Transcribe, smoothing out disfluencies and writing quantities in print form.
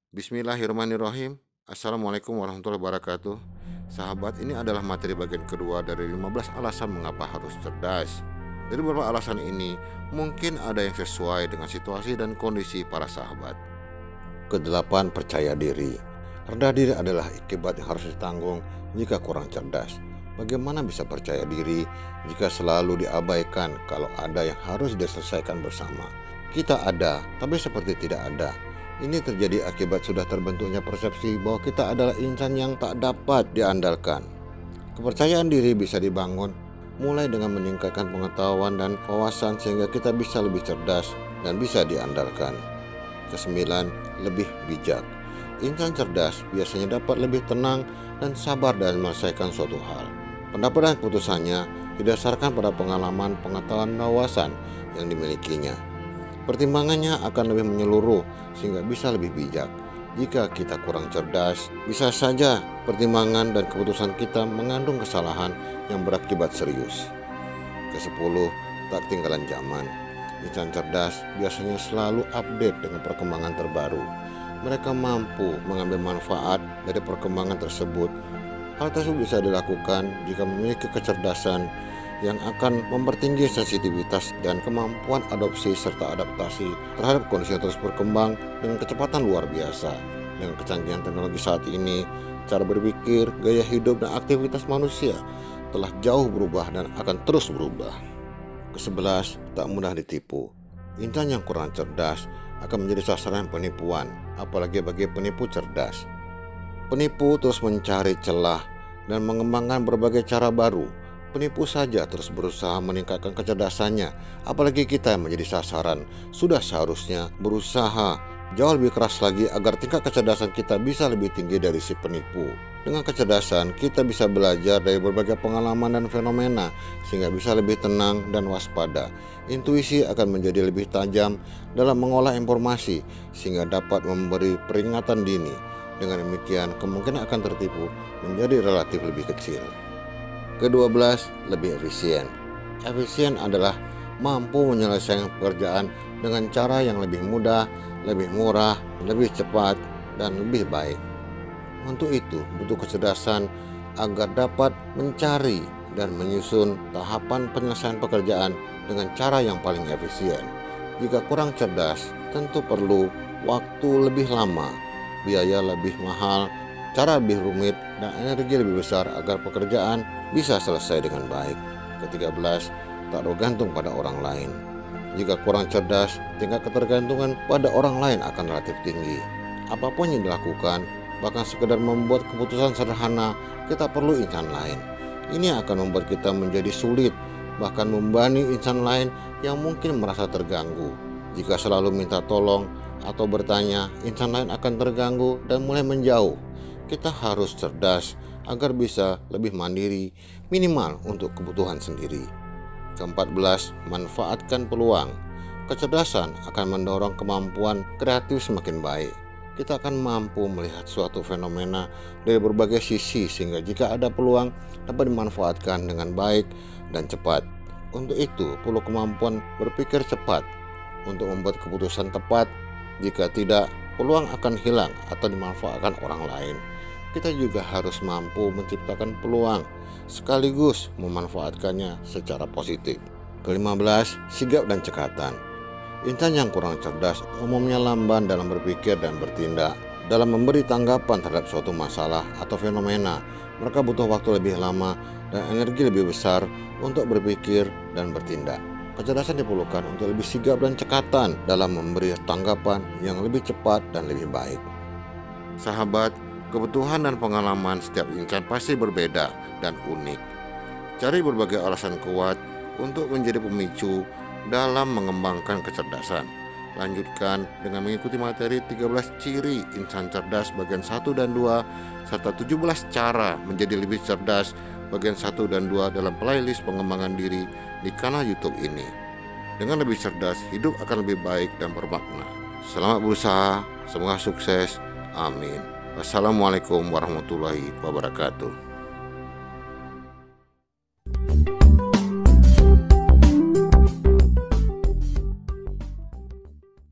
Bismillahirrahmanirrahim. Assalamualaikum warahmatullahi wabarakatuh. Sahabat, ini adalah materi bagian kedua dari 15 alasan mengapa harus cerdas. Dari beberapa alasan ini, mungkin ada yang sesuai dengan situasi dan kondisi para sahabat. Kedelapan, percaya diri. Rendah diri adalah akibat yang harus ditanggung jika kurang cerdas. Bagaimana bisa percaya diri jika selalu diabaikan kalau ada yang harus diselesaikan bersama? Kita ada, tapi seperti tidak ada. Ini terjadi akibat sudah terbentuknya persepsi bahwa kita adalah insan yang tak dapat diandalkan. Kepercayaan diri bisa dibangun mulai dengan meningkatkan pengetahuan dan wawasan sehingga kita bisa lebih cerdas dan bisa diandalkan. Kesembilan, lebih bijak. Insan cerdas biasanya dapat lebih tenang dan sabar dalam menyelesaikan suatu hal. Pendapat dan keputusannya didasarkan pada pengalaman, pengetahuan, dan wawasan yang dimilikinya. Pertimbangannya akan lebih menyeluruh sehingga bisa lebih bijak. Jika kita kurang cerdas, bisa saja pertimbangan dan keputusan kita mengandung kesalahan yang berakibat serius. Kesepuluh, tak ketinggalan zaman. Insan cerdas biasanya selalu update dengan perkembangan terbaru. Mereka mampu mengambil manfaat dari perkembangan tersebut. Hal tersebut bisa dilakukan jika memiliki kecerdasan yang akan mempertinggi sensitivitas dan kemampuan adopsi serta adaptasi terhadap kondisi yang terus berkembang dengan kecepatan luar biasa. Dengan kecanggihan teknologi saat ini, cara berpikir, gaya hidup, dan aktivitas manusia telah jauh berubah dan akan terus berubah. Kesebelas, tak mudah ditipu. Insan yang kurang cerdas akan menjadi sasaran penipuan, apalagi bagi penipu cerdas. Penipu terus mencari celah dan mengembangkan berbagai cara baru. Penipu saja terus berusaha meningkatkan kecerdasannya, apalagi kita yang menjadi sasaran sudah seharusnya berusaha jauh lebih keras lagi agar tingkat kecerdasan kita bisa lebih tinggi dari si penipu. Dengan kecerdasan, kita bisa belajar dari berbagai pengalaman dan fenomena sehingga bisa lebih tenang dan waspada. Intuisi akan menjadi lebih tajam dalam mengolah informasi sehingga dapat memberi peringatan dini. Dengan demikian, kemungkinan akan tertipu menjadi relatif lebih kecil. Ke-12, lebih efisien. Efisien adalah mampu menyelesaikan pekerjaan dengan cara yang lebih mudah, lebih murah, lebih cepat, dan lebih baik. Untuk itu, butuh kecerdasan agar dapat mencari dan menyusun tahapan penyelesaian pekerjaan dengan cara yang paling efisien. Jika kurang cerdas, tentu perlu waktu lebih lama, biaya lebih mahal, cara lebih rumit, dan energi lebih besar agar pekerjaan bisa selesai dengan baik. Ke-13, tak bergantung pada orang lain. Jika kurang cerdas, tingkat ketergantungan pada orang lain akan relatif tinggi. Apapun yang dilakukan, bahkan sekedar membuat keputusan sederhana, kita perlu insan lain. Ini akan membuat kita menjadi sulit, bahkan membebani insan lain yang mungkin merasa terganggu. Jika selalu minta tolong atau bertanya, insan lain akan terganggu dan mulai menjauh. Kita harus cerdas agar bisa lebih mandiri, minimal untuk kebutuhan sendiri. Ke-14, manfaatkan peluang. Kecerdasan akan mendorong kemampuan kreatif semakin baik. Kita akan mampu melihat suatu fenomena dari berbagai sisi sehingga jika ada peluang dapat dimanfaatkan dengan baik dan cepat. Untuk itu, perlu kemampuan berpikir cepat untuk membuat keputusan tepat. Jika tidak, peluang akan hilang atau dimanfaatkan orang lain. Kita juga harus mampu menciptakan peluang sekaligus memanfaatkannya secara positif. Ke-15, sigap dan cekatan. Insan yang kurang cerdas umumnya lamban dalam berpikir dan bertindak. Dalam memberi tanggapan terhadap suatu masalah atau fenomena, mereka butuh waktu lebih lama dan energi lebih besar untuk berpikir dan bertindak. Kecerdasan diperlukan untuk lebih sigap dan cekatan dalam memberi tanggapan yang lebih cepat dan lebih baik. Sahabat, kebutuhan dan pengalaman setiap insan pasti berbeda dan unik. Cari berbagai alasan kuat untuk menjadi pemicu dalam mengembangkan kecerdasan. Lanjutkan dengan mengikuti materi 13 ciri insan cerdas bagian 1 dan 2 serta 17 cara menjadi lebih cerdas bagian 1 dan 2 dalam playlist pengembangan diri di kanal YouTube ini. Dengan lebih cerdas, hidup akan lebih baik dan bermakna. Selamat berusaha, semoga sukses. Amin. Wassalamualaikum warahmatullahi wabarakatuh.